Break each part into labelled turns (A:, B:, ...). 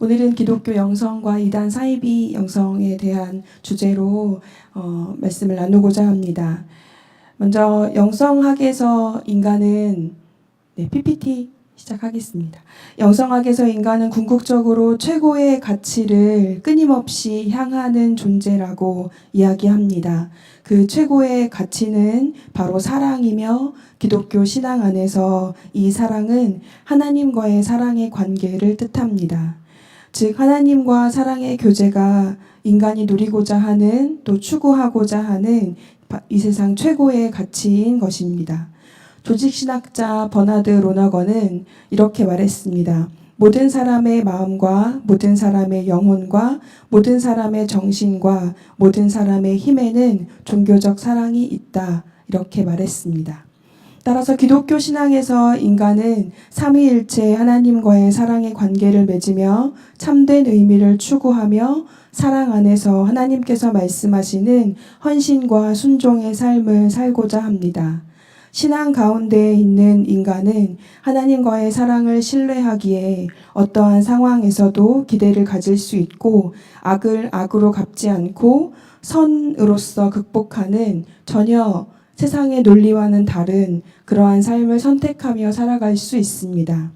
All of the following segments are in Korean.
A: 오늘은 기독교 영성과 이단 사이비 영성에 대한 주제로 말씀을 나누고자 합니다. 먼저 영성학에서 인간은 PPT 시작하겠습니다. 영성학에서 인간은 궁극적으로 최고의 가치를 끊임없이 향하는 존재라고 이야기합니다. 그 최고의 가치는 바로 사랑이며 기독교 신앙 안에서 이 사랑은 하나님과의 사랑의 관계를 뜻합니다. 즉 하나님과 사랑의 교제가 인간이 누리고자 하는 또 추구하고자 하는 이 세상 최고의 가치인 것입니다. 조직신학자 버나드 로너건은 이렇게 말했습니다. 모든 사람의 마음과 모든 사람의 영혼과 모든 사람의 정신과 모든 사람의 힘에는 종교적 사랑이 있다. 이렇게 말했습니다. 따라서 기독교 신앙에서 인간은 삼위일체 하나님과의 사랑의 관계를 맺으며 참된 의미를 추구하며 사랑 안에서 하나님께서 말씀하시는 헌신과 순종의 삶을 살고자 합니다. 신앙 가운데 있는 인간은 하나님과의 사랑을 신뢰하기에 어떠한 상황에서도 기대를 가질 수 있고 악을 악으로 갚지 않고 선으로서 극복하는 전혀 세상의 논리와는 다른 그러한 삶을 선택하며 살아갈 수 있습니다.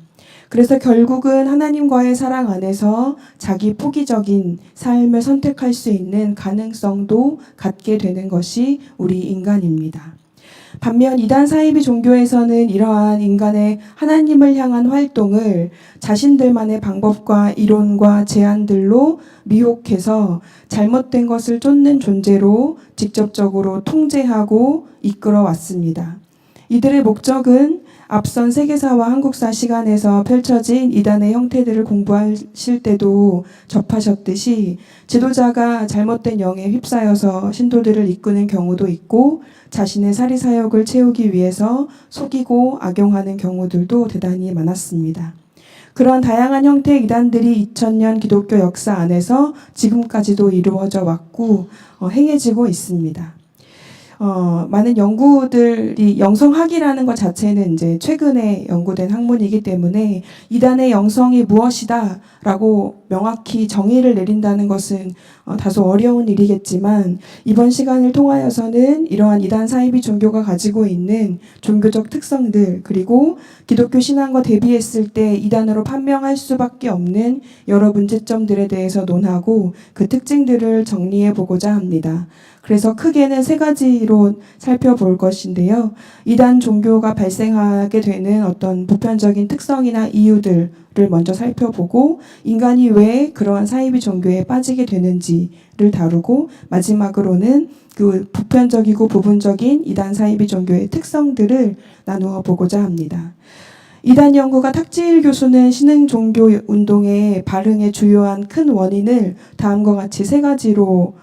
A: 그래서 결국은 하나님과의 사랑 안에서 자기 포기적인 삶을 선택할 수 있는 가능성도 갖게 되는 것이 우리 인간입니다. 반면 이단 사이비 종교에서는 이러한 인간의 하나님을 향한 활동을 자신들만의 방법과 이론과 제안들로 미혹해서 잘못된 것을 쫓는 존재로 직접적으로 통제하고 이끌어 왔습니다. 이들의 목적은 앞선 세계사와 한국사 시간에서 펼쳐진 이단의 형태들을 공부하실 때도 접하셨듯이 지도자가 잘못된 영에 휩싸여서 신도들을 이끄는 경우도 있고 자신의 사리사욕을 채우기 위해서 속이고 악용하는 경우들도 대단히 많았습니다. 그런 다양한 형태의 이단들이 2000년 기독교 역사 안에서 지금까지도 이루어져 왔고 행해지고 있습니다. 많은 연구들이 영성학이라는 것 자체는 이제 최근에 연구된 학문이기 때문에 이단의 영성이 무엇이다라고 명확히 정의를 내린다는 것은 다소 어려운 일이겠지만 이번 시간을 통하여서는 이러한 이단 사이비 종교가 가지고 있는 종교적 특성들 그리고 기독교 신앙과 대비했을 때 이단으로 판명할 수밖에 없는 여러 문제점들에 대해서 논하고 그 특징들을 정리해 보고자 합니다. 그래서 크게는 세 가지로 살펴볼 것인데요. 이단 종교가 발생하게 되는 어떤 보편적인 특성이나 이유들을 먼저 살펴보고 인간이 왜 그러한 사이비 종교에 빠지게 되는지를 다루고 마지막으로는 그 보편적이고 부분적인 이단 사이비 종교의 특성들을 나누어 보고자 합니다. 이단 연구가 탁지일 교수는 신흥 종교 운동의 발흥의 주요한 큰 원인을 다음과 같이 세 가지로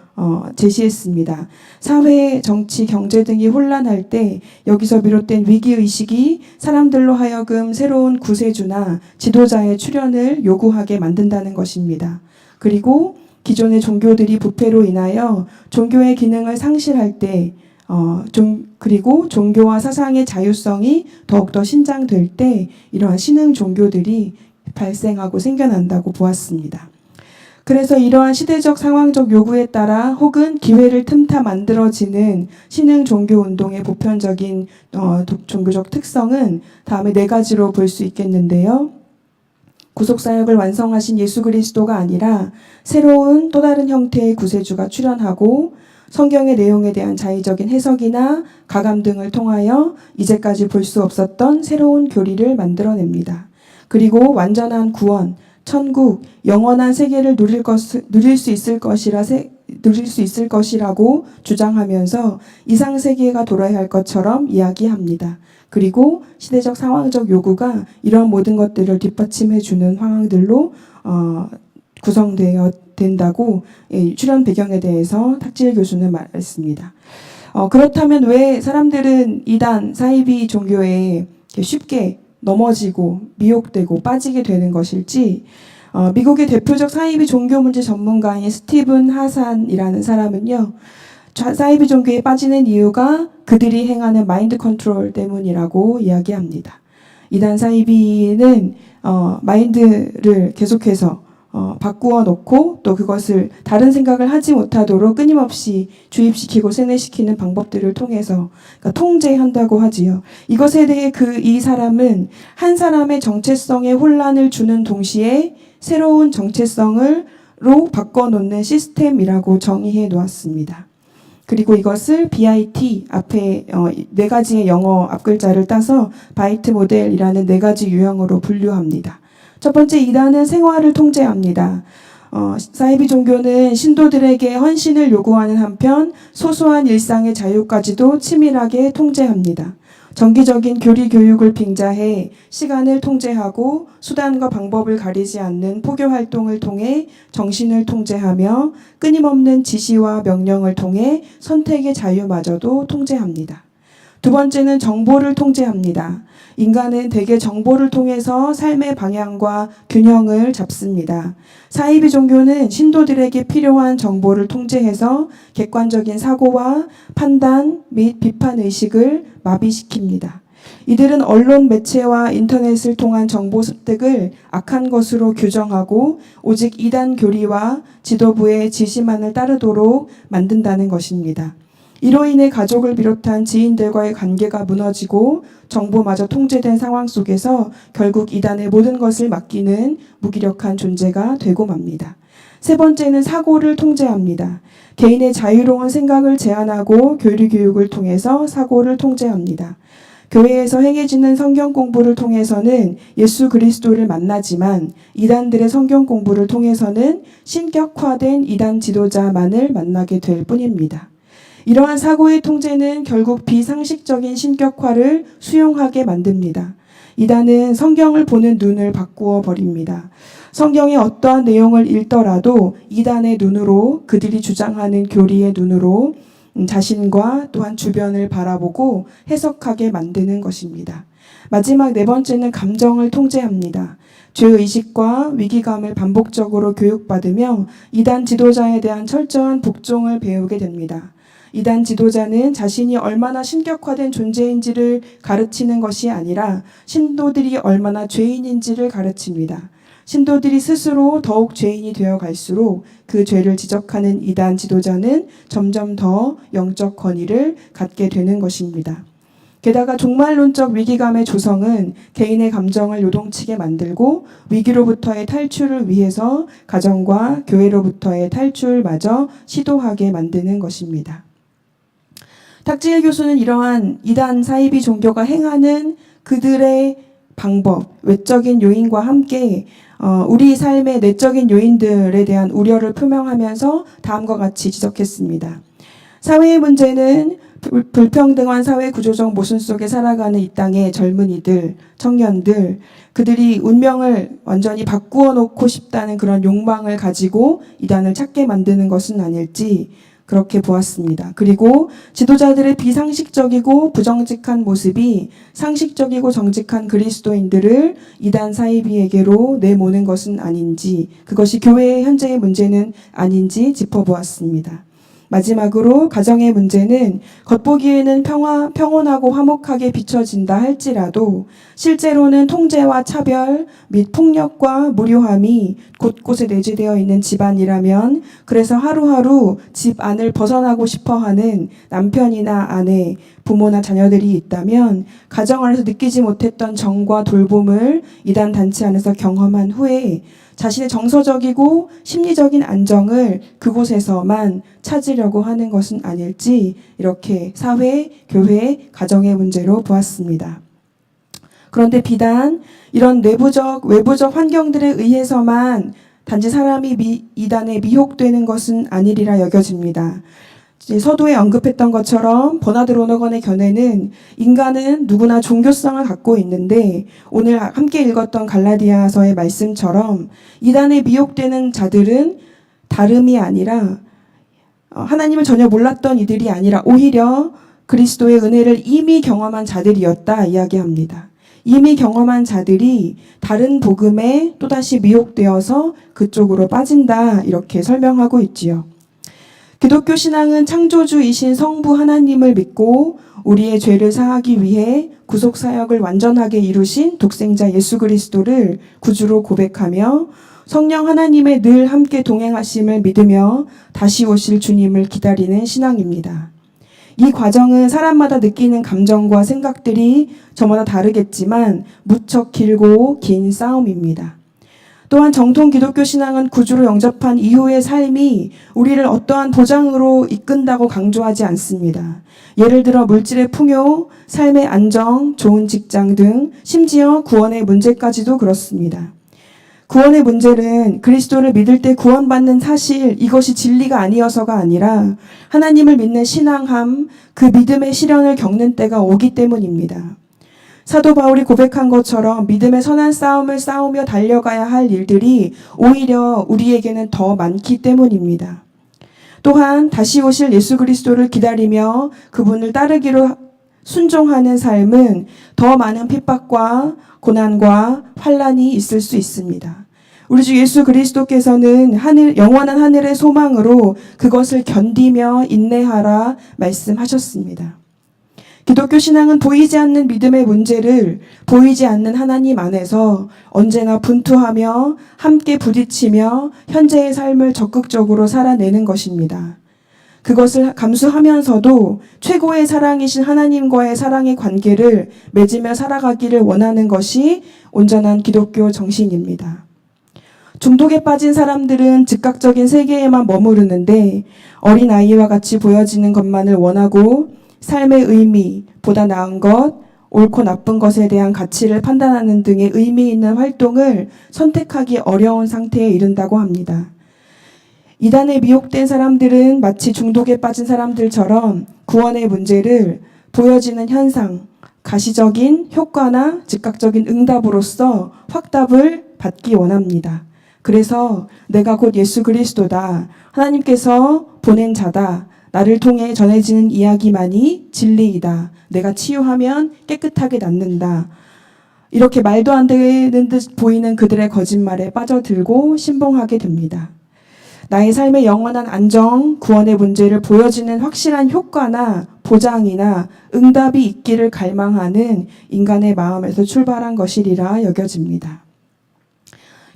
A: 제시했습니다. 사회, 정치, 경제 등이 혼란할 때 여기서 비롯된 위기의식이 사람들로 하여금 새로운 구세주나 지도자의 출현을 요구하게 만든다는 것입니다. 그리고 기존의 종교들이 부패로 인하여 종교의 기능을 상실할 때 그리고 종교와 사상의 자유성이 더욱더 신장될 때 이러한 신흥 종교들이 발생하고 생겨난다고 보았습니다. 그래서 이러한 시대적 상황적 요구에 따라 혹은 기회를 틈타 만들어지는 신흥 종교 운동의 보편적인 종교적 특성은 다음에 네 가지로 볼 수 있겠는데요. 구속사역을 완성하신 예수 그리스도가 아니라 새로운 또 다른 형태의 구세주가 출현하고 성경의 내용에 대한 자의적인 해석이나 가감 등을 통하여 이제까지 볼 수 없었던 새로운 교리를 만들어냅니다. 그리고 완전한 구원, 천국, 영원한 세계를 누릴 수 있을 것이라고 주장하면서 이상 세계가 돌아야 할 것처럼 이야기합니다. 그리고 시대적 상황적 요구가 이런 모든 것들을 뒷받침해주는 상황들로 구성되어 된다고 출현 배경에 대해서 탁지일 교수는 말했습니다. 그렇다면 왜 사람들은 이단, 사이비 종교에 쉽게 넘어지고 미혹되고 빠지게 되는 것일지 미국의 대표적 사이비 종교 문제 전문가인 스티븐 하산이라는 사람은요. 사이비 종교에 빠지는 이유가 그들이 행하는 마인드 컨트롤 때문이라고 이야기합니다. 이단 사이비는 마인드를 계속해서 바꾸어 놓고 또 그것을 다른 생각을 하지 못하도록 끊임없이 주입시키고 세뇌시키는 방법들을 통해서 그러니까 통제한다고 하지요. 이것에 대해 이 사람은 한 사람의 정체성에 혼란을 주는 동시에 새로운 정체성으로 바꿔놓는 시스템이라고 정의해 놓았습니다. 그리고 이것을 BIT 앞에 네 가지의 영어 앞글자를 따서 바이트 모델이라는 네 가지 유형으로 분류합니다. 첫 번째, 이단은 생활을 통제합니다. 사이비 종교는 신도들에게 헌신을 요구하는 한편 소소한 일상의 자유까지도 치밀하게 통제합니다. 정기적인 교리 교육을 빙자해 시간을 통제하고 수단과 방법을 가리지 않는 포교 활동을 통해 정신을 통제하며 끊임없는 지시와 명령을 통해 선택의 자유마저도 통제합니다. 두 번째는 정보를 통제합니다. 인간은 대개 정보를 통해서 삶의 방향과 균형을 잡습니다. 사이비 종교는 신도들에게 필요한 정보를 통제해서 객관적인 사고와 판단 및 비판 의식을 마비시킵니다. 이들은 언론 매체와 인터넷을 통한 정보 습득을 악한 것으로 규정하고 오직 이단 교리와 지도부의 지시만을 따르도록 만든다는 것입니다. 이로 인해 가족을 비롯한 지인들과의 관계가 무너지고 정보마저 통제된 상황 속에서 결국 이단의 모든 것을 맡기는 무기력한 존재가 되고 맙니다. 세 번째는 사고를 통제합니다. 개인의 자유로운 생각을 제한하고 교리 교육을 통해서 사고를 통제합니다. 교회에서 행해지는 성경 공부를 통해서는 예수 그리스도를 만나지만 이단들의 성경 공부를 통해서는 신격화된 이단 지도자만을 만나게 될 뿐입니다. 이러한 사고의 통제는 결국 비상식적인 신격화를 수용하게 만듭니다. 이단은 성경을 보는 눈을 바꾸어 버립니다. 성경의 어떠한 내용을 읽더라도 이단의 눈으로, 그들이 주장하는 교리의 눈으로 자신과 또한 주변을 바라보고 해석하게 만드는 것입니다. 마지막 네 번째는 감정을 통제합니다. 죄의식과 위기감을 반복적으로 교육받으며 이단 지도자에 대한 철저한 복종을 배우게 됩니다. 이단 지도자는 자신이 얼마나 신격화된 존재인지를 가르치는 것이 아니라 신도들이 얼마나 죄인인지를 가르칩니다. 신도들이 스스로 더욱 죄인이 되어 갈수록 그 죄를 지적하는 이단 지도자는 점점 더 영적 권위를 갖게 되는 것입니다. 게다가 종말론적 위기감의 조성은 개인의 감정을 요동치게 만들고 위기로부터의 탈출을 위해서 가정과 교회로부터의 탈출마저 시도하게 만드는 것입니다. 탁지일 교수는 이러한 이단 사이비 종교가 행하는 그들의 방법, 외적인 요인과 함께 우리 삶의 내적인 요인들에 대한 우려를 표명하면서 다음과 같이 지적했습니다. 사회의 문제는 불평등한 사회 구조적 모순 속에 살아가는 이 땅의 젊은이들, 청년들, 그들이 운명을 완전히 바꾸어 놓고 싶다는 그런 욕망을 가지고 이단을 찾게 만드는 것은 아닐지 그렇게 보았습니다. 그리고 지도자들의 비상식적이고 부정직한 모습이 상식적이고 정직한 그리스도인들을 이단 사이비에게로 내모는 것은 아닌지, 그것이 교회의 현재의 문제는 아닌지 짚어보았습니다. 마지막으로 가정의 문제는 겉보기에는 평온하고 화목하게 비춰진다 할지라도 실제로는 통제와 차별 및 폭력과 무료함이 곳곳에 내재되어 있는 집안이라면, 그래서 하루하루 집 안을 벗어나고 싶어하는 남편이나 아내, 부모나 자녀들이 있다면 가정 안에서 느끼지 못했던 정과 돌봄을 이단 단체 안에서 경험한 후에 자신의 정서적이고 심리적인 안정을 그곳에서만 찾으려고 하는 것은 아닐지, 이렇게 사회, 교회, 가정의 문제로 보았습니다. 그런데 비단 이런 내부적, 외부적 환경들에 의해서만 단지 사람이 이단에 미혹되는 것은 아니리라 여겨집니다. 서두에 언급했던 것처럼 버나드 로너건의 견해는 인간은 누구나 종교성을 갖고 있는데, 오늘 함께 읽었던 갈라디아서의 말씀처럼 이단에 미혹되는 자들은 다름이 아니라 하나님을 전혀 몰랐던 이들이 아니라 오히려 그리스도의 은혜를 이미 경험한 자들이었다 이야기합니다. 이미 경험한 자들이 다른 복음에 또다시 미혹되어서 그쪽으로 빠진다, 이렇게 설명하고 있지요. 기독교 신앙은 창조주이신 성부 하나님을 믿고 우리의 죄를 사하기 위해 구속사역을 완전하게 이루신 독생자 예수 그리스도를 구주로 고백하며 성령 하나님의 늘 함께 동행하심을 믿으며 다시 오실 주님을 기다리는 신앙입니다. 이 과정은 사람마다 느끼는 감정과 생각들이 저마다 다르겠지만 무척 길고 긴 싸움입니다. 또한 정통 기독교 신앙은 구주로 영접한 이후의 삶이 우리를 어떠한 보장으로 이끈다고 강조하지 않습니다. 예를 들어 물질의 풍요, 삶의 안정, 좋은 직장 등 심지어 구원의 문제까지도 그렇습니다. 구원의 문제는 그리스도를 믿을 때 구원받는 사실, 이것이 진리가 아니어서가 아니라 하나님을 믿는 신앙함, 그 믿음의 시련을 겪는 때가 오기 때문입니다. 사도 바울이 고백한 것처럼 믿음의 선한 싸움을 싸우며 달려가야 할 일들이 오히려 우리에게는 더 많기 때문입니다. 또한 다시 오실 예수 그리스도를 기다리며 그분을 따르기로 순종하는 삶은 더 많은 핍박과 고난과 환난이 있을 수 있습니다. 우리 주 예수 그리스도께서는 영원한 하늘의 소망으로 그것을 견디며 인내하라 말씀하셨습니다. 기독교 신앙은 보이지 않는 믿음의 문제를 보이지 않는 하나님 안에서 언제나 분투하며 함께 부딪히며 현재의 삶을 적극적으로 살아내는 것입니다. 그것을 감수하면서도 최고의 사랑이신 하나님과의 사랑의 관계를 맺으며 살아가기를 원하는 것이 온전한 기독교 정신입니다. 중독에 빠진 사람들은 즉각적인 세계에만 머무르는데 어린아이와 같이 보여지는 것만을 원하고 삶의 의미, 보다 나은 것, 옳고 나쁜 것에 대한 가치를 판단하는 등의 의미 있는 활동을 선택하기 어려운 상태에 이른다고 합니다. 이단에 미혹된 사람들은 마치 중독에 빠진 사람들처럼 구원의 문제를 보여지는 현상, 가시적인 효과나 즉각적인 응답으로서 확답을 받기 원합니다. 그래서 내가 곧 예수 그리스도다, 하나님께서 보낸 자다, 나를 통해 전해지는 이야기만이 진리이다, 내가 치유하면 깨끗하게 낫는다, 이렇게 말도 안 되는 듯 보이는 그들의 거짓말에 빠져들고 신봉하게 됩니다. 나의 삶의 영원한 안정, 구원의 문제를 보여지는 확실한 효과나 보장이나 응답이 있기를 갈망하는 인간의 마음에서 출발한 것이리라 여겨집니다.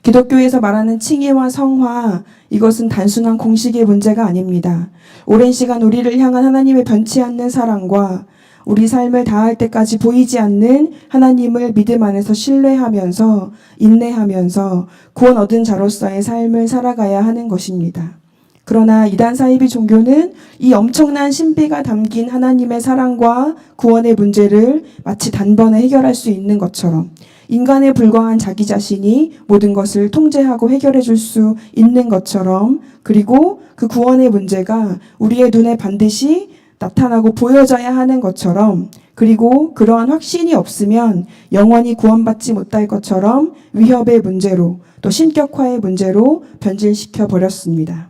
A: 기독교에서 말하는 칭의와 성화, 이것은 단순한 공식의 문제가 아닙니다. 오랜 시간 우리를 향한 하나님의 변치 않는 사랑과 우리 삶을 다할 때까지 보이지 않는 하나님을 믿음 안에서 신뢰하면서 인내하면서 구원 얻은 자로서의 삶을 살아가야 하는 것입니다. 그러나 이단 사이비 종교는 이 엄청난 신비가 담긴 하나님의 사랑과 구원의 문제를 마치 단번에 해결할 수 있는 것처럼 인간에 불과한 자기 자신이 모든 것을 통제하고 해결해 줄 수 있는 것처럼, 그리고 그 구원의 문제가 우리의 눈에 반드시 나타나고 보여져야 하는 것처럼, 그리고 그러한 확신이 없으면 영원히 구원받지 못할 것처럼 위협의 문제로, 또 신격화의 문제로 변질시켜 버렸습니다.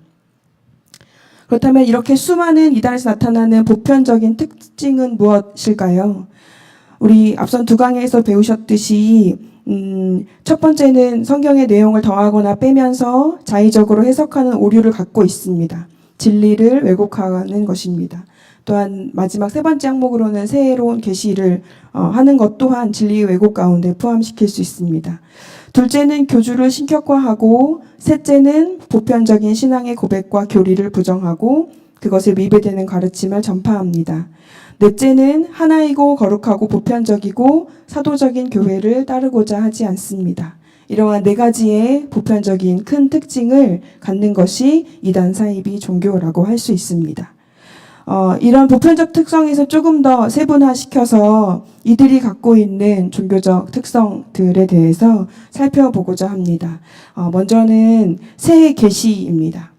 A: 그렇다면 이렇게 수많은 이단에서 나타나는 보편적인 특징은 무엇일까요? 우리 앞선 두 강의에서 배우셨듯이 첫 번째는 성경의 내용을 더하거나 빼면서 자의적으로 해석하는 오류를 갖고 있습니다. 진리를 왜곡하는 것입니다. 또한 마지막 세 번째 항목으로는 새로운 계시를 하는 것 또한 진리의 왜곡 가운데 포함시킬 수 있습니다. 둘째는 교주를 신격화하고, 셋째는 보편적인 신앙의 고백과 교리를 부정하고 그것에 위배되는 가르침을 전파합니다. 넷째는 하나이고 거룩하고 보편적이고 사도적인 교회를 따르고자 하지 않습니다. 이러한 네 가지의 보편적인 큰 특징을 갖는 것이 이단 사이비 종교라고 할 수 있습니다. 이런 보편적 특성에서 조금 더 세분화시켜서 이들이 갖고 있는 종교적 특성들에 대해서 살펴보고자 합니다. 먼저는 새 계시입니다.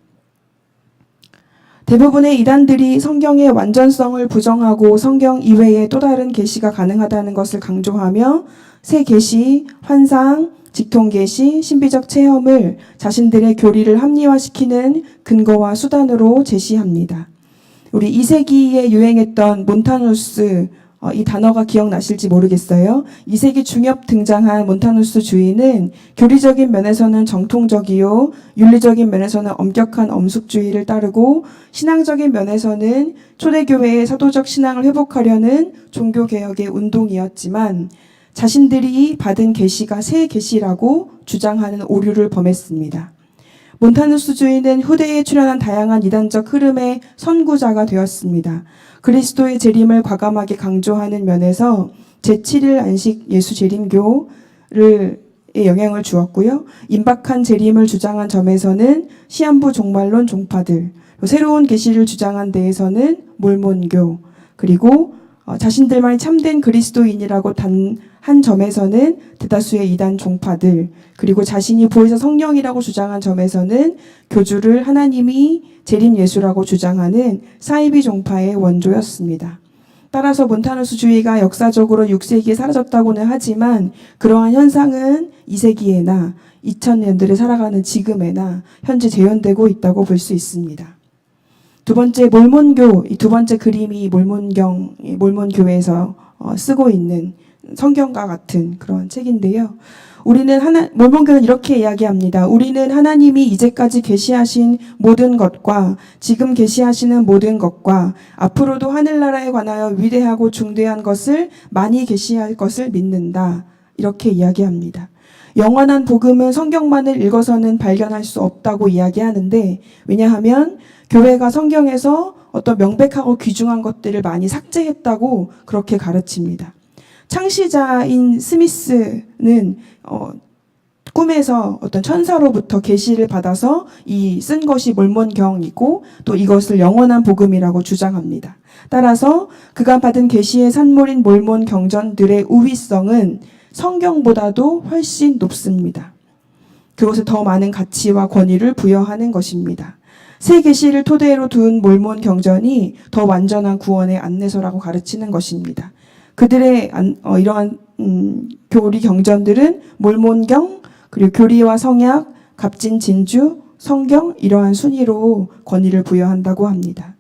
A: 대부분의 이단들이 성경의 완전성을 부정하고 성경 이외에 또 다른 계시가 가능하다는 것을 강조하며 새 계시, 환상, 직통 계시, 신비적 체험을 자신들의 교리를 합리화시키는 근거와 수단으로 제시합니다. 우리 2세기에 유행했던 몬타누스, 이 단어가 기억나실지 모르겠어요. 2세기 중엽 등장한 몬타누스 주의는 교리적인 면에서는 정통적이요, 윤리적인 면에서는 엄격한 엄숙주의를 따르고, 신앙적인 면에서는 초대교회의 사도적 신앙을 회복하려는 종교개혁의 운동이었지만, 자신들이 받은 계시가 새 계시라고 주장하는 오류를 범했습니다. 몬타누스주의는 후대에 출현한 다양한 이단적 흐름의 선구자가 되었습니다. 그리스도의 재림을 과감하게 강조하는 면에서 제7일 안식 예수 재림교를 영향을 주었고요. 임박한 재림을 주장한 점에서는 시한부 종말론 종파들, 새로운 계시를 주장한 데에서는 몰몬교, 그리고 자신들만이 참된 그리스도인이라고 한 점에서는 대다수의 이단 종파들, 그리고 자신이 보혜사 성령이라고 주장한 점에서는 교주를 하나님이 재림 예수라고 주장하는 사이비 종파의 원조였습니다. 따라서 몬타누스주의가 역사적으로 6세기에 사라졌다고는 하지만 그러한 현상은 2세기에나 2000년들을 살아가는 지금에나 현재 재현되고 있다고 볼 수 있습니다. 두 번째, 몰몬교, 이 두 번째 그림이 몰몬교에서 쓰고 있는 성경과 같은 그런 책인데요. 몰몬교는 이렇게 이야기합니다. 우리는 하나님이 이제까지 계시하신 모든 것과 지금 계시하시는 모든 것과 앞으로도 하늘나라에 관하여 위대하고 중대한 것을 많이 계시할 것을 믿는다. 이렇게 이야기합니다. 영원한 복음은 성경만을 읽어서는 발견할 수 없다고 이야기하는데, 왜냐하면 교회가 성경에서 어떤 명백하고 귀중한 것들을 많이 삭제했다고 그렇게 가르칩니다. 창시자인 스미스는 꿈에서 어떤 천사로부터 계시를 받아서 이 쓴 것이 몰몬경이고 또 이것을 영원한 복음이라고 주장합니다. 따라서 그가 받은 계시의 산물인 몰몬 경전들의 우위성은 성경보다도 훨씬 높습니다. 그것에 더 많은 가치와 권위를 부여하는 것입니다. 새 계시를 토대로 둔 몰몬 경전이 더 완전한 구원의 안내서라고 가르치는 것입니다. 그들의 이러한 교리 경전들은 몰몬경, 그리고 교리와 성약, 갑진 진주, 성경 이러한 순위로 권위를 부여한다고 합니다.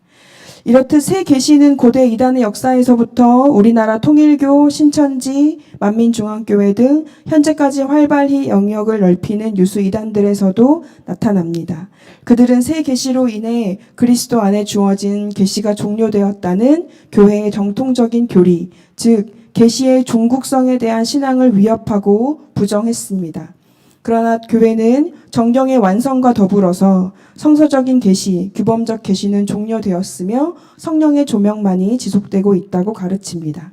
A: 이렇듯 새 계시는 고대 이단의 역사에서부터 우리나라 통일교, 신천지, 만민중앙교회 등 현재까지 활발히 영역을 넓히는 유수 이단들에서도 나타납니다. 그들은 새 계시로 인해 그리스도 안에 주어진 계시가 종료되었다는 교회의 정통적인 교리, 즉 계시의 종국성에 대한 신앙을 위협하고 부정했습니다. 그러나 교회는 정경의 완성과 더불어서 성서적인 계시, 규범적 계시는 종료되었으며 성령의 조명만이 지속되고 있다고 가르칩니다.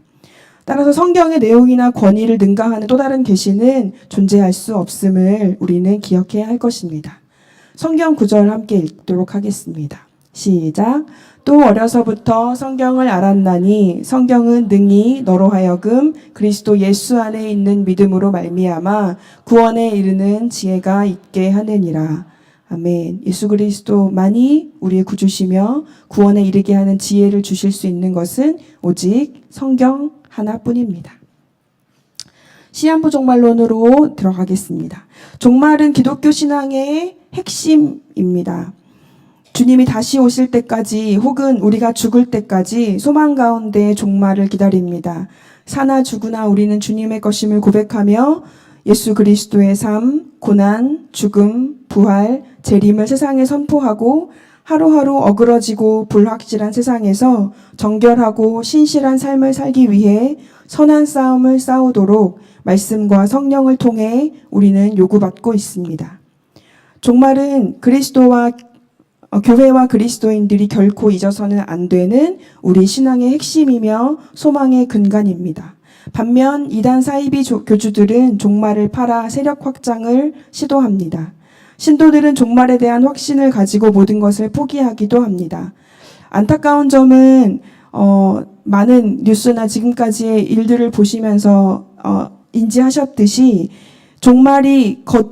A: 따라서 성경의 내용이나 권위를 능가하는 또 다른 계시는 존재할 수 없음을 우리는 기억해야 할 것입니다. 성경 구절 함께 읽도록 하겠습니다. 시작. 또 어려서부터 성경을 알았나니 성경은 능히 너로 하여금 그리스도 예수 안에 있는 믿음으로 말미암아 구원에 이르는 지혜가 있게 하느니라. 아멘. 예수 그리스도만이 우리의 구주시며 구원에 이르게 하는 지혜를 주실 수 있는 것은 오직 성경 하나뿐입니다. 시한부 종말론으로 들어가겠습니다. 종말은 기독교 신앙의 핵심입니다. 주님이 다시 오실 때까지 혹은 우리가 죽을 때까지 소망 가운데 종말을 기다립니다. 사나 죽으나 우리는 주님의 것임을 고백하며 예수 그리스도의 삶, 고난, 죽음, 부활, 재림을 세상에 선포하고 하루하루 어그러지고 불확실한 세상에서 정결하고 신실한 삶을 살기 위해 선한 싸움을 싸우도록 말씀과 성령을 통해 우리는 요구받고 있습니다. 종말은 교회와 그리스도인들이 결코 잊어서는 안 되는 우리 신앙의 핵심이며 소망의 근간입니다. 반면 이단 사이비 교주들은 종말을 팔아 세력 확장을 시도합니다. 신도들은 종말에 대한 확신을 가지고 모든 것을 포기하기도 합니다. 안타까운 점은 많은 뉴스나 지금까지의 일들을 보시면서 인지하셨듯이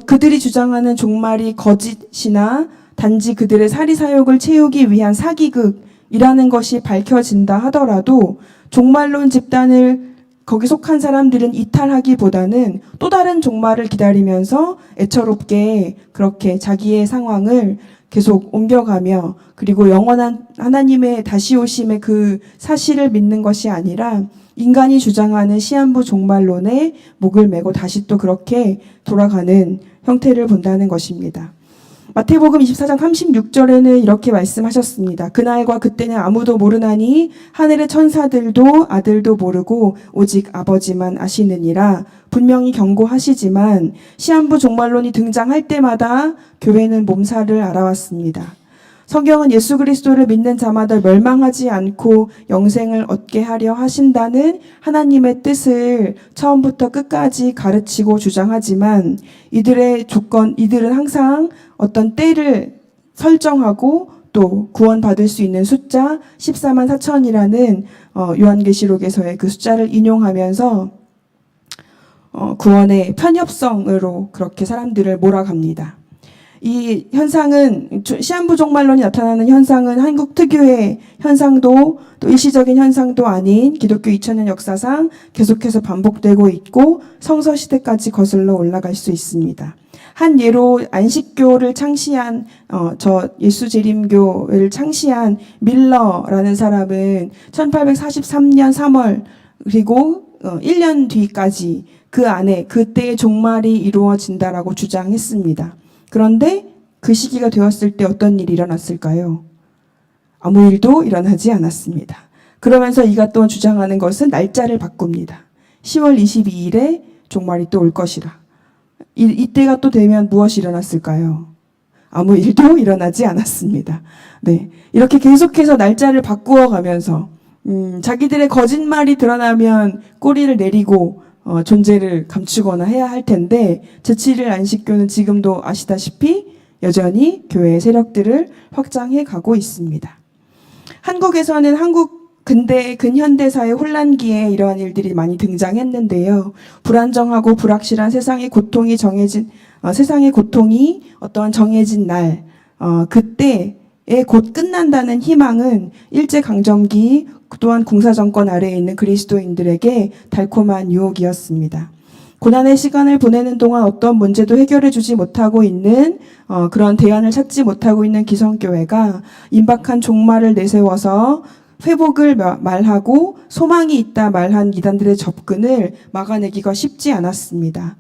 A: 그들이 주장하는 종말이 거짓이나 단지 그들의 사리사욕을 채우기 위한 사기극이라는 것이 밝혀진다 하더라도 종말론 집단을 거기 속한 사람들은 이탈하기보다는 또 다른 종말을 기다리면서 애처롭게 그렇게 자기의 상황을 계속 옮겨가며 그리고 영원한 하나님의 다시 오심의 그 사실을 믿는 것이 아니라 인간이 주장하는 시한부 종말론에 목을 메고 다시 또 그렇게 돌아가는 형태를 본다는 것입니다. 마태복음 24장 36절에는 이렇게 말씀하셨습니다. 그날과 그때는 아무도 모르나니 하늘의 천사들도 아들도 모르고 오직 아버지만 아시느니라. 분명히 경고하시지만 시한부 종말론이 등장할 때마다 교회는 몸살을 알아왔습니다. 성경은 예수 그리스도를 믿는 자마다 멸망하지 않고 영생을 얻게 하려 하신다는 하나님의 뜻을 처음부터 끝까지 가르치고 주장하지만 이들은 항상 어떤 때를 설정하고 또 구원받을 수 있는 숫자 14만 4천이라는 요한계시록에서의 그 숫자를 인용하면서 구원의 편협성으로 그렇게 사람들을 몰아갑니다. 이 현상은 시한부 종말론이 나타나는 현상은 한국 특유의 현상도 또 일시적인 현상도 아닌 기독교 2000년 역사상 계속해서 반복되고 있고 성서 시대까지 거슬러 올라갈 수 있습니다. 한 예로 안식교를 창시한 저 예수재림교를 창시한 밀러라는 사람은 1843년 3월 그리고 1년 뒤까지 그 안에 그때의 종말이 이루어진다라고 주장했습니다. 그런데 그 시기가 되었을 때 어떤 일이 일어났을까요? 아무 일도 일어나지 않았습니다. 그러면서 이가 또 주장하는 것은 날짜를 바꿉니다. 10월 22일에 종말이 또 올 것이라. 이때가 또 되면 무엇이 일어났을까요? 아무 일도 일어나지 않았습니다. 네, 이렇게 계속해서 날짜를 바꾸어 가면서 자기들의 거짓말이 드러나면 꼬리를 내리고 존재를 감추거나 해야 할 텐데 제7일 안식교는 지금도 아시다시피 여전히 교회의 세력들을 확장해 가고 있습니다. 한국에서는 근대 근현대사의 혼란기에 이러한 일들이 많이 등장했는데요. 불안정하고 불확실한 세상의 고통이 어떤 정해진 날 그때에 곧 끝난다는 희망은 일제강점기 또한 공사정권 아래에 있는 그리스도인들에게 달콤한 유혹이었습니다. 고난의 시간을 보내는 동안 어떤 문제도 해결해 주지 못하고 있는 그런 대안을 찾지 못하고 있는 기성교회가 임박한 종말을 내세워서 회복을 말하고 소망이 있다 말한 이단들의 접근을 막아내기가 쉽지 않았습니다.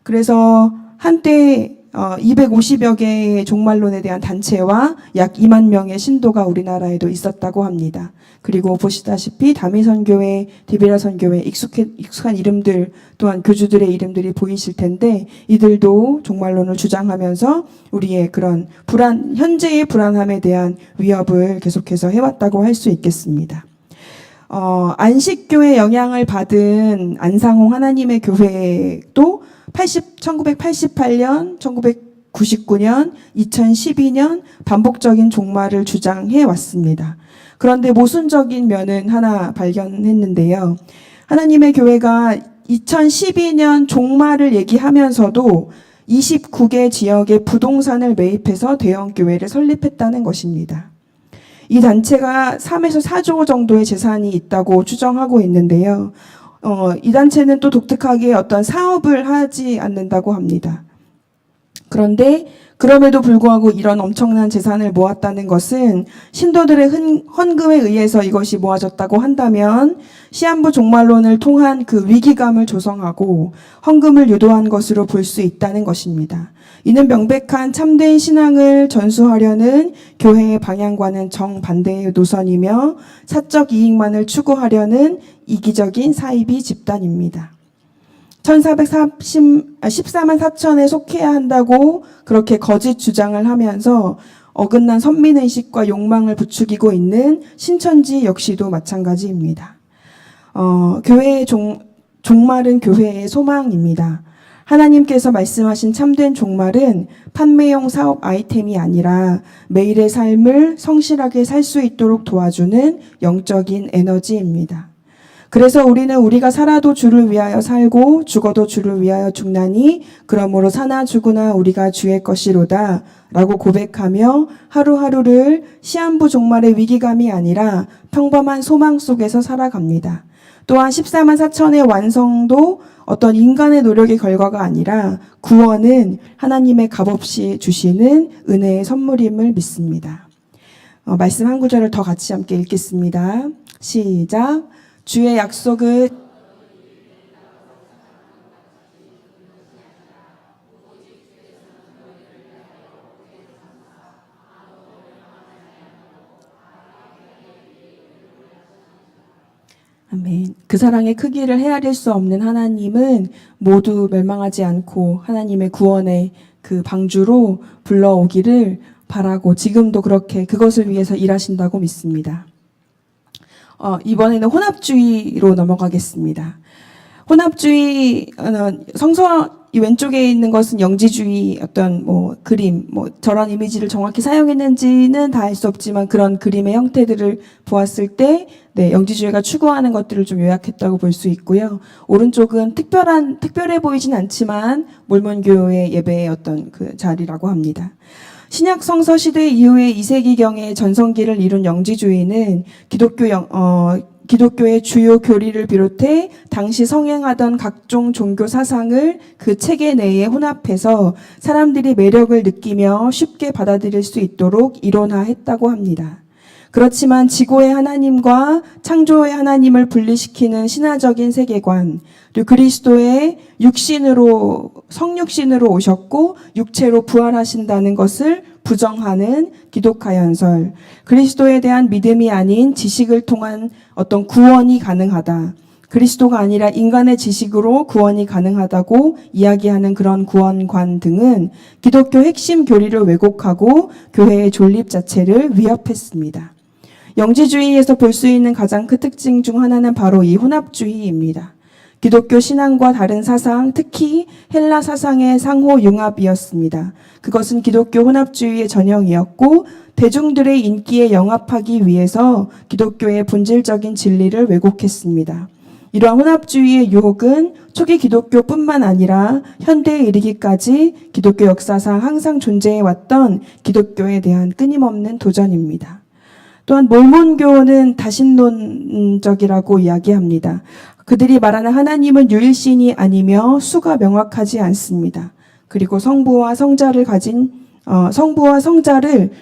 A: 그래서 한때 250여 개의 종말론에 대한 단체와 약 2만 명의 신도가 우리나라에도 있었다고 합니다. 그리고 보시다시피 다미선교회, 디베라선교회 익숙한 이름들 또한 교주들의 이름들이 보이실 텐데 이들도 종말론을 주장하면서 우리의 그런 현재의 불안함에 대한 위협을 계속해서 해왔다고 할 수 있겠습니다. 안식교의 영향을 받은 안상홍 하나님의 교회도 1988년, 1999년, 2012년 반복적인 종말을 주장해 왔습니다. 그런데 모순적인 면은 하나 발견했는데요. 하나님의 교회가 2012년 종말을 얘기하면서도 29개 지역의 부동산을 매입해서 대형 교회를 설립했다는 것입니다. 이 단체가 3에서 4조 정도의 재산이 있다고 추정하고 있는데요. 이 단체는 또 독특하게 어떤 사업을 하지 않는다고 합니다. 그런데 그럼에도 불구하고 이런 엄청난 재산을 모았다는 것은 신도들의 헌금에 의해서 이것이 모아졌다고 한다면 시한부 종말론을 통한 그 위기감을 조성하고 헌금을 유도한 것으로 볼 수 있다는 것입니다. 이는 명백한 참된 신앙을 전수하려는 교회의 방향과는 정반대의 노선이며 사적 이익만을 추구하려는 이기적인 사이비 집단입니다. 14만 4천에 속해야 한다고 그렇게 거짓 주장을 하면서 어긋난 선민의식과 욕망을 부추기고 있는 신천지 역시도 마찬가지입니다. 교회의 종말은 교회의 소망입니다. 하나님께서 말씀하신 참된 종말은 판매용 사업 아이템이 아니라 매일의 삶을 성실하게 살 수 있도록 도와주는 영적인 에너지입니다. 그래서 우리는 우리가 살아도 주를 위하여 살고 죽어도 주를 위하여 죽나니 그러므로 사나 죽으나 우리가 주의 것이로다 라고 고백하며 하루하루를 시한부 종말의 위기감이 아니라 평범한 소망 속에서 살아갑니다. 또한 14만 4천의 완성도 어떤 인간의 노력의 결과가 아니라 구원은 하나님의 값없이 주시는 은혜의 선물임을 믿습니다. 말씀 한 구절을 더 같이 함께 읽겠습니다. 시작. 주의 약속은 아멘. 그 사랑의 크기를 헤아릴 수 없는 하나님은 모두 멸망하지 않고 하나님의 구원의 그 방주로 불러오기를 바라고 지금도 그렇게 그것을 위해서 일하신다고 믿습니다. 이번에는 혼합주의로 넘어가겠습니다. 혼합주의, 성서 이 왼쪽에 있는 것은 영지주의 어떤 그림, 저런 이미지를 정확히 사용했는지는 다 알 수 없지만 그런 그림의 형태들을 보았을 때, 영지주의가 추구하는 것들을 좀 요약했다고 볼 수 있고요. 오른쪽은 특별해 보이진 않지만 몰몬교의 예배의 어떤 그 자리라고 합니다. 신약 성서 시대 이후의 2세기경의 전성기를 이룬 영지주의는 기독교의 주요 교리를 비롯해 당시 성행하던 각종 종교 사상을 그 체계 내에 혼합해서 사람들이 매력을 느끼며 쉽게 받아들일 수 있도록 이론화했다고 합니다. 그렇지만 지고의 하나님과 창조의 하나님을 분리시키는 신화적인 세계관, 그리고 그리스도의 성육신으로 오셨고 육체로 부활하신다는 것을 부정하는 기독화 연설, 그리스도에 대한 믿음이 아닌 지식을 통한 어떤 구원이 가능하다, 그리스도가 아니라 인간의 지식으로 구원이 가능하다고 이야기하는 그런 구원관 등은 기독교 핵심 교리를 왜곡하고 교회의 존립 자체를 위협했습니다. 영지주의에서 볼 수 있는 가장 큰 특징 중 하나는 바로 이 혼합주의입니다. 기독교 신앙과 다른 사상, 특히 헬라 사상의 상호 융합이었습니다. 그것은 기독교 혼합주의의 전형이었고 대중들의 인기에 영합하기 위해서 기독교의 본질적인 진리를 왜곡했습니다. 이러한 혼합주의의 유혹은 초기 기독교뿐만 아니라 현대에 이르기까지 기독교 역사상 항상 존재해왔던 기독교에 대한 끊임없는 도전입니다. 또한 몰몬교는 다신론적이라고 이야기합니다. 그들이 말하는 하나님은 유일신이 아니며 수가 명확하지 않습니다. 그리고 성부와 성자를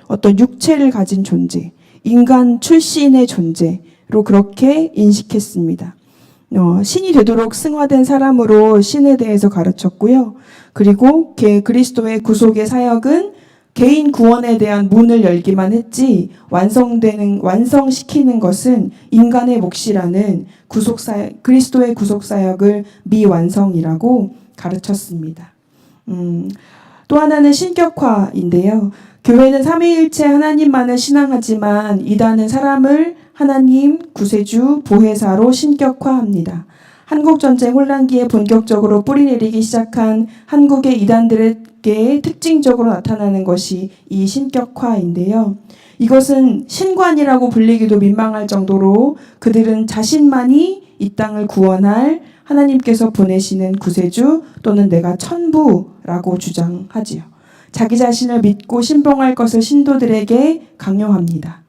A: 어떤 육체를 가진 존재, 인간 출신의 존재로 그렇게 인식했습니다. 신이 되도록 승화된 사람으로 신에 대해서 가르쳤고요. 그리고 그리스도의 구속의 사역은 개인 구원에 대한 문을 열기만 했지 완성시키는 것은 인간의 몫이라는 그리스도의 구속사역을 미완성이라고 가르쳤습니다. 또 하나는 신격화인데요. 교회는 삼위일체 하나님만을 신앙하지만 이단은 사람을 하나님, 구세주, 보혜사로 신격화합니다. 한국전쟁 혼란기에 본격적으로 뿌리내리기 시작한 한국의 이단들에게 특징적으로 나타나는 것이 이 신격화인데요. 이것은 신관이라고 불리기도 민망할 정도로 그들은 자신만이 이 땅을 구원할 하나님께서 보내시는 구세주 또는 내가 천부라고 주장하지요. 자기 자신을 믿고 신봉할 것을 신도들에게 강요합니다.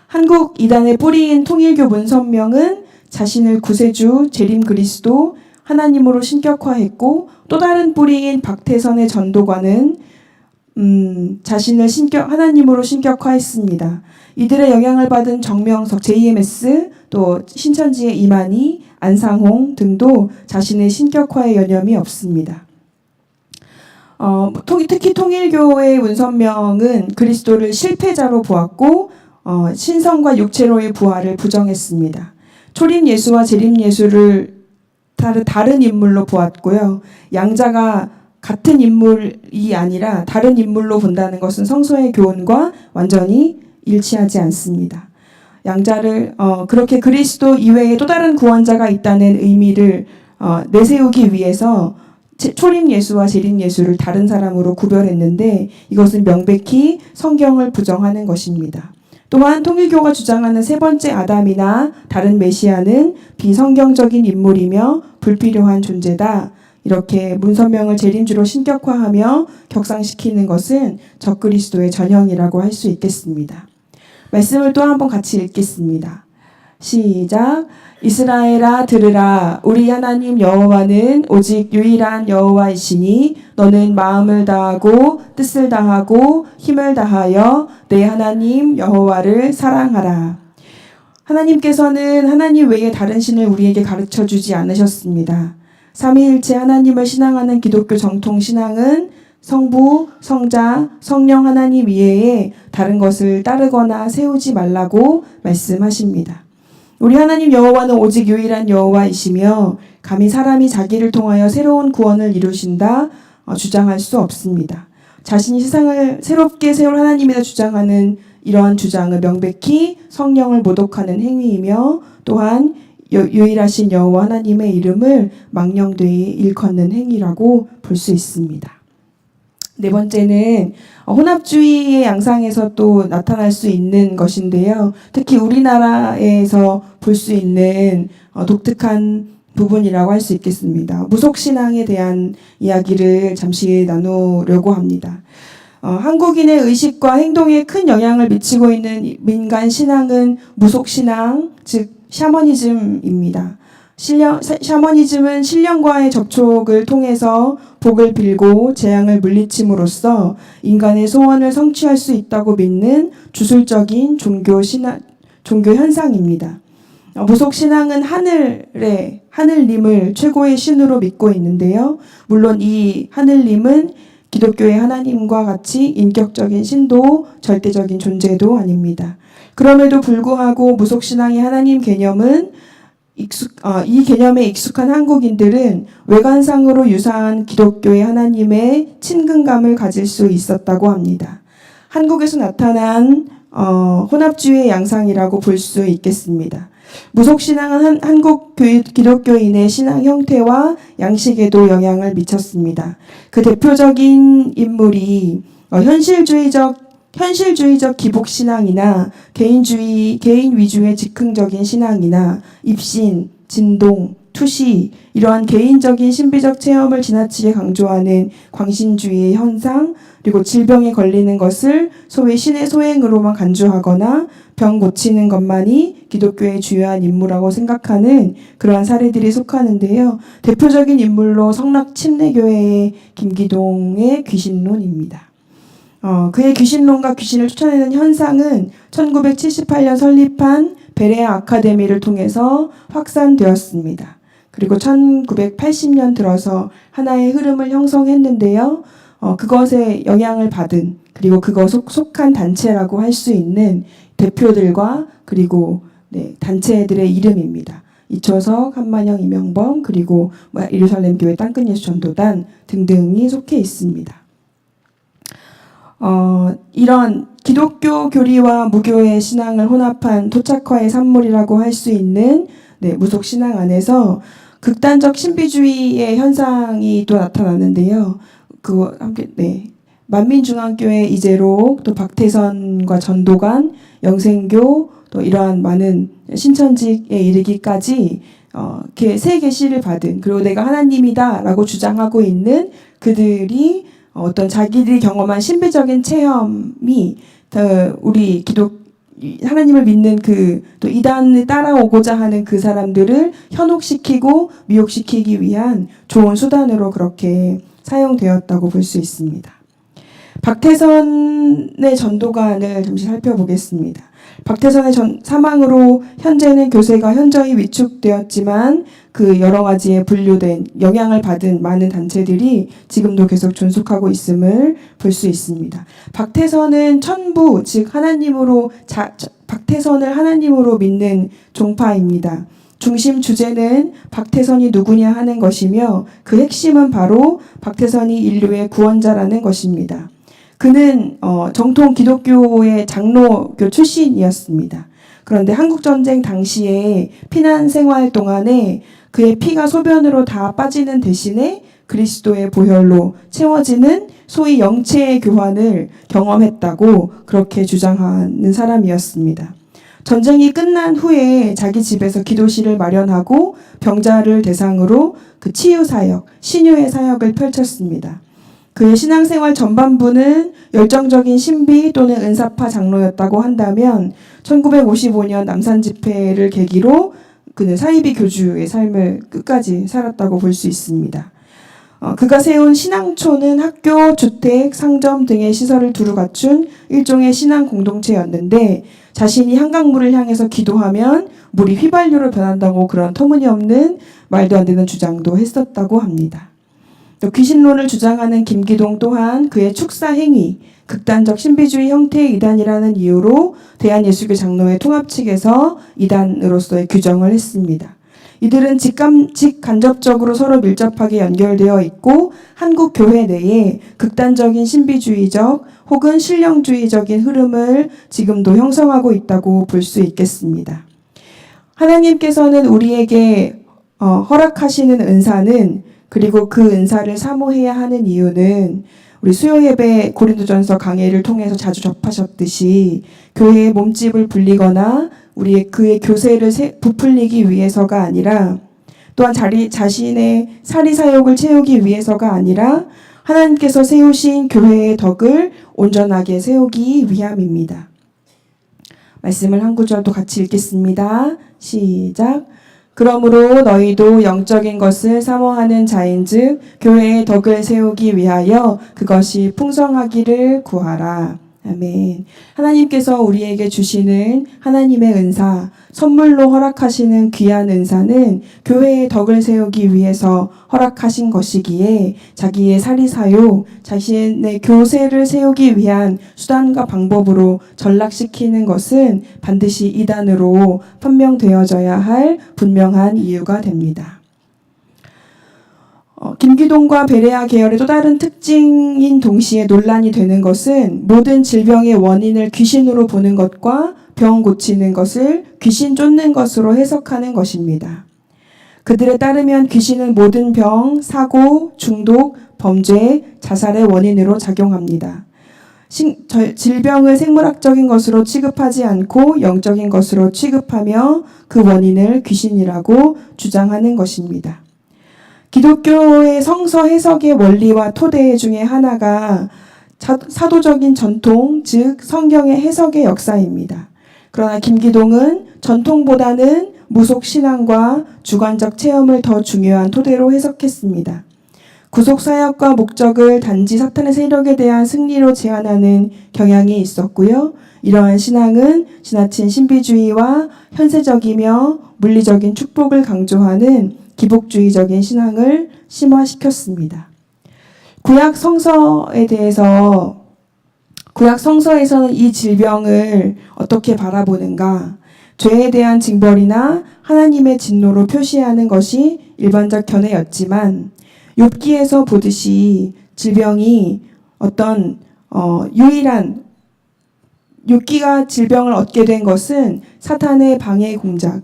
A: 한국 이단의 뿌리인 통일교 문선명은 자신을 구세주, 재림 그리스도, 하나님으로 신격화했고 또 다른 뿌리인 박태선의 전도관은 자신을 하나님으로 신격화했습니다. 이들의 영향을 받은 정명석, JMS, 또 신천지의 이만희, 안상홍 등도 자신의 신격화에 여념이 없습니다. 특히 통일교의 문선명은 그리스도를 실패자로 보았고 신성과 육체로의 부활을 부정했습니다. 초림 예수와 재림 예수를 다른 인물로 보았고요. 양자가 같은 인물이 아니라 다른 인물로 본다는 것은 성서의 교훈과 완전히 일치하지 않습니다. 양자를 그렇게 그리스도 이외에 또 다른 구원자가 있다는 의미를 내세우기 위해서 초림 예수와 재림 예수를 다른 사람으로 구별했는데 이것은 명백히 성경을 부정하는 것입니다. 또한 통일교가 주장하는 세 번째 아담이나 다른 메시아는 비성경적인 인물이며 불필요한 존재다. 이렇게 문선명을 재림주로 신격화하며 격상시키는 것은 적그리스도의 전형이라고 할 수 있겠습니다. 말씀을 또 한번 같이 읽겠습니다. 시작. 이스라엘아 들으라. 우리 하나님 여호와는 오직 유일한 여호와이시니 너는 마음을 다하고 뜻을 다하고 힘을 다하여 내 하나님 여호와를 사랑하라. 하나님께서는 하나님 외에 다른 신을 우리에게 가르쳐주지 않으셨습니다. 삼위일체 하나님을 신앙하는 기독교 정통 신앙은 성부, 성자, 성령 하나님 이외에 다른 것을 따르거나 세우지 말라고 말씀하십니다. 우리 하나님 여호와는 오직 유일한 여호와이시며 감히 사람이 자기를 통하여 새로운 구원을 이루신다 주장할 수 없습니다. 자신이 세상을 새롭게 세울 하나님이라 주장하는 이러한 주장은 명백히 성령을 모독하는 행위이며 또한 유일하신 여호와 하나님의 이름을 망령되이 일컫는 행위라고 볼 수 있습니다. 네 번째는 혼합주의의 양상에서 또 나타날 수 있는 것인데요. 특히 우리나라에서 볼 수 있는 독특한 부분이라고 할 수 있겠습니다. 무속신앙에 대한 이야기를 잠시 나누려고 합니다. 한국인의 의식과 행동에 큰 영향을 미치고 있는 민간 신앙은 무속신앙, 즉 샤머니즘입니다. 샤머니즘은 신령과의 접촉을 통해서 복을 빌고 재앙을 물리침으로써 인간의 소원을 성취할 수 있다고 믿는 주술적인 종교 현상입니다. 무속신앙은 하늘님을 최고의 신으로 믿고 있는데요. 물론 이 하늘님은 기독교의 하나님과 같이 인격적인 신도 절대적인 존재도 아닙니다. 그럼에도 불구하고 무속신앙의 하나님 개념은 이 개념에 익숙한 한국인들은 외관상으로 유사한 기독교의 하나님의 친근감을 가질 수 있었다고 합니다. 한국에서 나타난 혼합주의의 양상이라고 볼 수 있겠습니다. 무속신앙은 한국 기독교인의 신앙 형태와 양식에도 영향을 미쳤습니다. 그 대표적인 인물이 현실주의적 기복신앙이나 개인 위주의 즉흥적인 신앙이나 입신, 진동, 투시 이러한 개인적인 신비적 체험을 지나치게 강조하는 광신주의의 현상, 그리고 질병에 걸리는 것을 소위 신의 소행으로만 간주하거나 병 고치는 것만이 기독교의 주요한 임무라고 생각하는 그러한 사례들이 속하는데요. 대표적인 인물로 성락 침례교회의 김기동의 귀신론입니다. 그의 귀신론과 귀신을 쫓아내는 현상은 1978년 설립한 베레아 아카데미를 통해서 확산되었습니다. 그리고 1980년 들어서 하나의 흐름을 형성했는데요. 그것에 영향을 받은 그리고 그것 속한 단체라고 할 수 있는 대표들과 그리고 단체들의 이름입니다. 이초석, 한만영, 이명범, 그리고 예루살렘교회 땅끝예수 전도단 등등이 속해 있습니다. 이런 기독교 교리와 무교의 신앙을 혼합한 토착화의 산물이라고 할 수 있는 무속신앙 안에서 극단적 신비주의의 현상이 또 나타나는데요. 그거 함께 만민중앙교회 이재록, 또 박태선과 전도관, 영생교, 또 이러한 많은 신천직에 이르기까지 세 계시를 받은, 그리고 내가 하나님이다라고 주장하고 있는 그들이 어떤 자기들이 경험한 신비적인 체험이 우리 하나님을 믿는 또 이단을 따라오고자 하는 그 사람들을 현혹시키고 미혹시키기 위한 좋은 수단으로 그렇게 사용되었다고 볼 수 있습니다. 박태선의 전도관을 잠시 살펴보겠습니다. 박태선의 사망으로 현재는 교세가 현저히 위축되었지만 그 여러 가지의 분류된 영향을 받은 많은 단체들이 지금도 계속 존속하고 있음을 볼 수 있습니다. 박태선은 천부, 즉 박태선을 하나님으로 믿는 종파입니다. 중심 주제는 박태선이 누구냐 하는 것이며 그 핵심은 바로 박태선이 인류의 구원자라는 것입니다. 그는 정통 기독교의 장로교 출신이었습니다. 그런데 한국전쟁 당시에 피난 생활 동안에 그의 피가 소변으로 다 빠지는 대신에 그리스도의 보혈로 채워지는 소위 영체의 교환을 경험했다고 그렇게 주장하는 사람이었습니다. 전쟁이 끝난 후에 자기 집에서 기도실을 마련하고 병자를 대상으로 그 치유사역, 신유의 사역을 펼쳤습니다. 그의 신앙생활 전반부는 열정적인 신비 또는 은사파 장로였다고 한다면 1955년 남산 집회를 계기로 그는 사이비 교주의 삶을 끝까지 살았다고 볼 수 있습니다. 그가 세운 신앙초는 학교, 주택, 상점 등의 시설을 두루 갖춘 일종의 신앙 공동체였는데 자신이 한강물을 향해서 기도하면 물이 휘발유로 변한다고 그런 터무니없는 말도 안 되는 주장도 했었다고 합니다. 또 귀신론을 주장하는 김기동 또한 그의 축사 행위, 극단적 신비주의 형태의 이단이라는 이유로 대한예수교 장로회 통합 측에서 이단으로서의 규정을 했습니다. 이들은 직간접적으로 서로 밀접하게 연결되어 있고 한국 교회 내에 극단적인 신비주의적 혹은 신령주의적인 흐름을 지금도 형성하고 있다고 볼 수 있겠습니다. 하나님께서는 우리에게 허락하시는 은사는, 그리고 그 은사를 사모해야 하는 이유는 우리 수요예배 고린도전서 강해를 통해서 자주 접하셨듯이 교회의 몸집을 불리거나 그의 교세를 부풀리기 위해서가 아니라, 또한 자신의 사리사욕을 채우기 위해서가 아니라 하나님께서 세우신 교회의 덕을 온전하게 세우기 위함입니다. 말씀을 한 구절 또 같이 읽겠습니다. 시작. 그러므로 너희도 영적인 것을 사모하는 자인즉 교회의 덕을 세우기 위하여 그것이 풍성하기를 구하라. 아멘. 하나님께서 우리에게 주시는 하나님의 은사, 선물로 허락하시는 귀한 은사는 교회의 덕을 세우기 위해서 허락하신 것이기에 자기의 사리사욕, 자신의 교세를 세우기 위한 수단과 방법으로 전락시키는 것은 반드시 이단으로 판명되어져야 할 분명한 이유가 됩니다. 김기동과 베레아 계열의 또 다른 특징인 동시에 논란이 되는 것은 모든 질병의 원인을 귀신으로 보는 것과 병 고치는 것을 귀신 쫓는 것으로 해석하는 것입니다. 그들에 따르면 귀신은 모든 병, 사고, 중독, 범죄, 자살의 원인으로 작용합니다. 질병을 생물학적인 것으로 취급하지 않고 영적인 것으로 취급하며 그 원인을 귀신이라고 주장하는 것입니다. 기독교의 성서 해석의 원리와 토대 중에 하나가 사도적인 전통, 즉 성경의 해석의 역사입니다. 그러나 김기동은 전통보다는 무속 신앙과 주관적 체험을 더 중요한 토대로 해석했습니다. 구속 사역과 목적을 단지 사탄의 세력에 대한 승리로 제한하는 경향이 있었고요. 이러한 신앙은 지나친 신비주의와 현세적이며 물리적인 축복을 강조하는 기복주의적인 신앙을 심화시켰습니다. 구약 성서에서는 이 질병을 어떻게 바라보는가? 죄에 대한 징벌이나 하나님의 진노로 표시하는 것이 일반적 견해였지만 욥기에서 보듯이 질병이 어떤 유일한, 욥기가 질병을 얻게 된 것은 사탄의 방해 공작,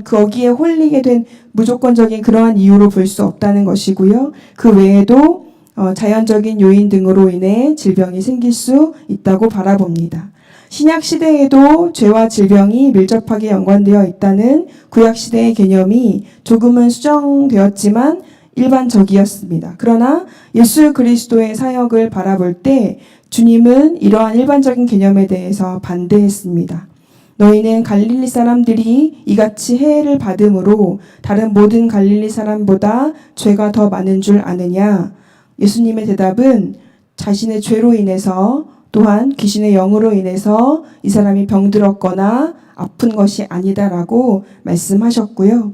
A: 거기에 홀리게 된 무조건적인 그러한 이유로 볼 수 없다는 것이고요. 그 외에도 자연적인 요인 등으로 인해 질병이 생길 수 있다고 바라봅니다. 신약 시대에도 죄와 질병이 밀접하게 연관되어 있다는 구약 시대의 개념이 조금은 수정되었지만 일반적이었습니다. 그러나 예수 그리스도의 사역을 바라볼 때 주님은 이러한 일반적인 개념에 대해서 반대했습니다. 너희는 갈릴리 사람들이 이같이 해를 받음으로 다른 모든 갈릴리 사람보다 죄가 더 많은 줄 아느냐? 예수님의 대답은 자신의 죄로 인해서 또한 귀신의 영으로 인해서 이 사람이 병들었거나 아픈 것이 아니다라고 말씀하셨고요.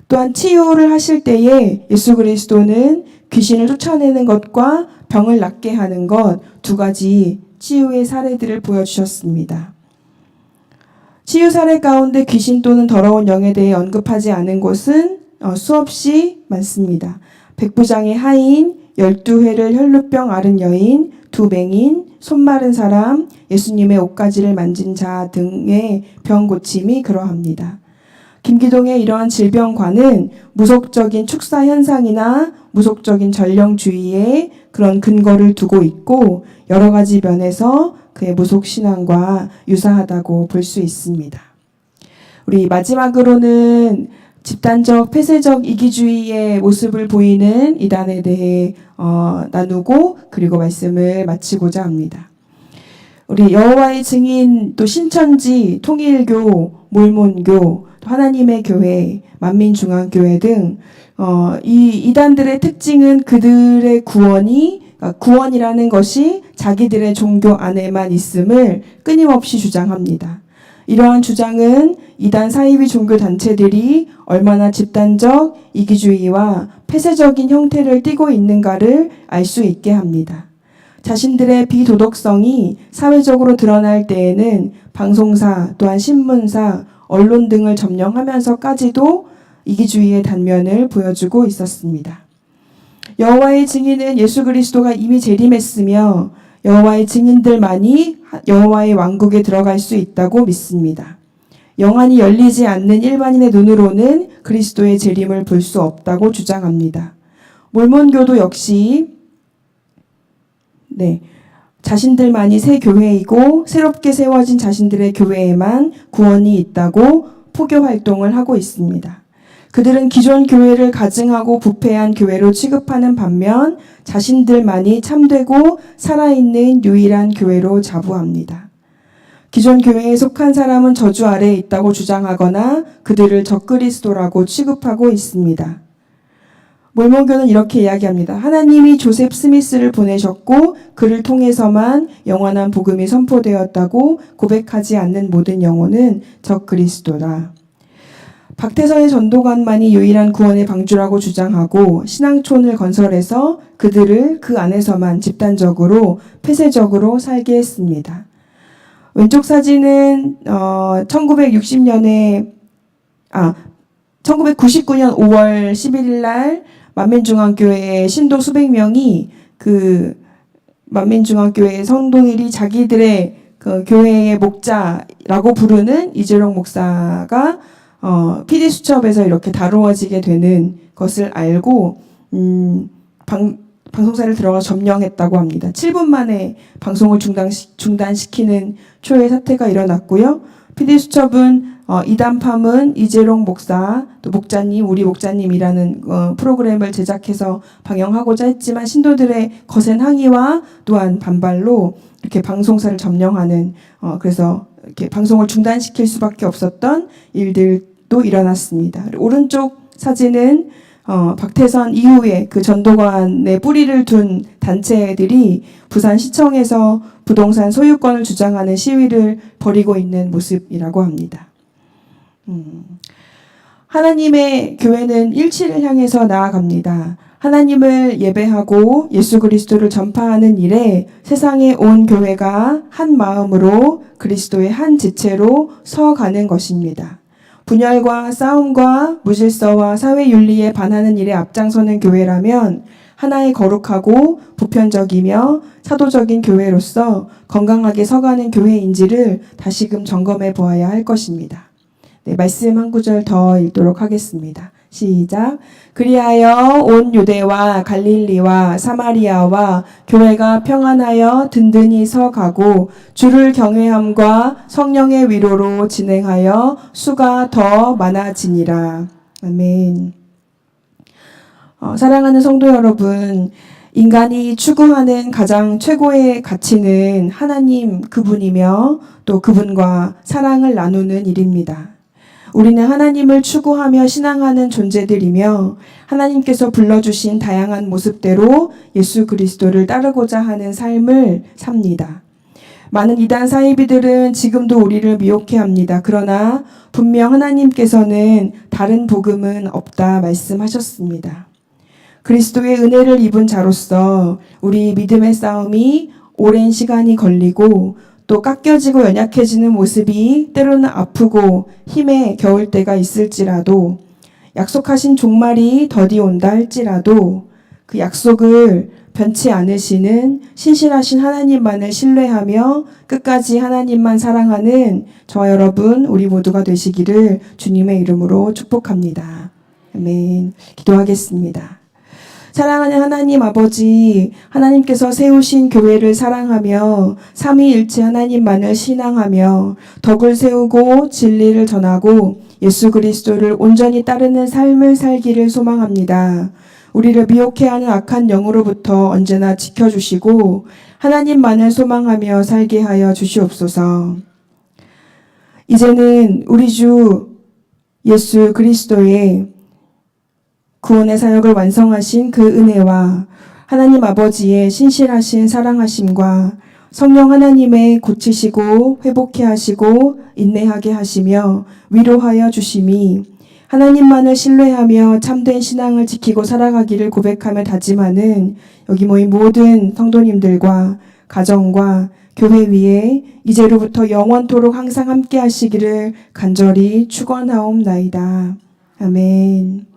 A: 또한 치유를 하실 때에 예수 그리스도는 귀신을 쫓아내는 것과 병을 낫게 하는 것 두 가지 치유의 사례들을 보여주셨습니다. 치유 사례 가운데 귀신 또는 더러운 영에 대해 언급하지 않은 곳은 수없이 많습니다. 백부장의 하인, 12회를 혈루병 앓은 여인, 2맹인, 손 마른 사람, 예수님의 옷가지를 만진 자 등의 병 고침이 그러합니다. 김기동의 이러한 질병과는 무속적인 축사 현상이나 무속적인 전령주의에 그런 근거를 두고 있고 여러 가지 면에서 그의 무속신앙과 유사하다고 볼 수 있습니다. 우리 마지막으로는 집단적 폐쇄적 이기주의의 모습을 보이는 이단에 대해 나누고 그리고 말씀을 마치고자 합니다. 우리 여호와의 증인, 또 신천지, 통일교, 몰몬교, 또 하나님의 교회, 만민중앙교회 등 이 이단들의 특징은 그들의 구원이라는 것이 자기들의 종교 안에만 있음을 끊임없이 주장합니다. 이러한 주장은 이단 사이비 종교 단체들이 얼마나 집단적 이기주의와 폐쇄적인 형태를 띠고 있는가를 알 수 있게 합니다. 자신들의 비도덕성이 사회적으로 드러날 때에는 방송사, 또한 신문사, 언론 등을 점령하면서까지도 이기주의의 단면을 보여주고 있었습니다. 여호와의 증인은 예수 그리스도가 이미 재림했으며 여호와의 증인들만이 여호와의 왕국에 들어갈 수 있다고 믿습니다. 영안이 열리지 않는 일반인의 눈으로는 그리스도의 재림을 볼 수 없다고 주장합니다. 몰몬교도 역시 자신들만이 새 교회이고 새롭게 세워진 자신들의 교회에만 구원이 있다고 포교 활동을 하고 있습니다. 그들은 기존 교회를 가증하고 부패한 교회로 취급하는 반면 자신들만이 참되고 살아있는 유일한 교회로 자부합니다. 기존 교회에 속한 사람은 저주 아래에 있다고 주장하거나 그들을 적그리스도라고 취급하고 있습니다. 몰몬교는 이렇게 이야기합니다. 하나님이 조셉 스미스를 보내셨고 그를 통해서만 영원한 복음이 선포되었다고 고백하지 않는 모든 영혼은 적그리스도라. 박태선의 전도관만이 유일한 구원의 방주라고 주장하고 신앙촌을 건설해서 그들을 그 안에서만 집단적으로 폐쇄적으로 살게 했습니다. 왼쪽 사진은 1999년 5월 11일 날 만민중앙교회의 신도 수백 명이 그 만민중앙교회 성도들이 자기들의 그 교회의 목자라고 부르는 이재룡 목사가 PD수첩에서 이렇게 다루어지게 되는 것을 알고 방송사를 들어가 점령했다고 합니다. 7분 만에 방송을 중단시키는 초유의 사태가 일어났고요. PD수첩은 이단팜은 이재룡 목사, 또 목자님, 우리 목자님이라는 프로그램을 제작해서 방영하고자 했지만 신도들의 거센 항의와 또한 반발로 이렇게 방송사를 점령하는 그래서 이렇게 방송을 중단시킬 수밖에 없었던 일들도 일어났습니다. 오른쪽 사진은 박태선 이후에 그 전도관의 뿌리를 둔 단체들이 부산시청에서 부동산 소유권을 주장하는 시위를 벌이고 있는 모습이라고 합니다. 하나님의 교회는 일치를 향해서 나아갑니다. 하나님을 예배하고 예수 그리스도를 전파하는 일에 세상에 온 교회가 한 마음으로 그리스도의 한 지체로 서가는 것입니다. 분열과 싸움과 무질서와 사회윤리에 반하는 일에 앞장서는 교회라면 하나의 거룩하고 보편적이며 사도적인 교회로서 건강하게 서가는 교회인지를 다시금 점검해 보아야 할 것입니다. 말씀 한 구절 더 읽도록 하겠습니다. 시작. 그리하여 온 유대와 갈릴리와 사마리아와 교회가 평안하여 든든히 서가고 주를 경외함과 성령의 위로로 진행하여 수가 더 많아지니라. 아멘. 사랑하는 성도 여러분, 인간이 추구하는 가장 최고의 가치는 하나님 그분이며 또 그분과 사랑을 나누는 일입니다. 우리는 하나님을 추구하며 신앙하는 존재들이며 하나님께서 불러주신 다양한 모습대로 예수 그리스도를 따르고자 하는 삶을 삽니다. 많은 이단 사이비들은 지금도 우리를 미혹해합니다. 그러나 분명 하나님께서는 다른 복음은 없다 말씀하셨습니다. 그리스도의 은혜를 입은 자로서 우리 믿음의 싸움이 오랜 시간이 걸리고 또 깎여지고 연약해지는 모습이 때로는 아프고 힘에 겨울 때가 있을지라도 약속하신 종말이 더디 온다 할지라도 그 약속을 변치 않으시는 신실하신 하나님만을 신뢰하며 끝까지 하나님만 사랑하는 저와 여러분 우리 모두가 되시기를 주님의 이름으로 축복합니다. 아멘. 기도하겠습니다. 사랑하는 하나님 아버지, 하나님께서 세우신 교회를 사랑하며 삼위일체 하나님만을 신앙하며 덕을 세우고 진리를 전하고 예수 그리스도를 온전히 따르는 삶을 살기를 소망합니다. 우리를 미혹해하는 악한 영으로부터 언제나 지켜주시고 하나님만을 소망하며 살게 하여 주시옵소서. 이제는 우리 주 예수 그리스도의 구원의 사역을 완성하신 그 은혜와 하나님 아버지의 신실하신 사랑하심과 성령 하나님의 고치시고 회복해 하시고 인내하게 하시며 위로하여 주심이 하나님만을 신뢰하며 참된 신앙을 지키고 살아가기를 고백하며 다짐하는 여기 모인 모든 성도님들과 가정과 교회 위에 이제로부터 영원토록 항상 함께 하시기를 간절히 축원하옵나이다. 아멘.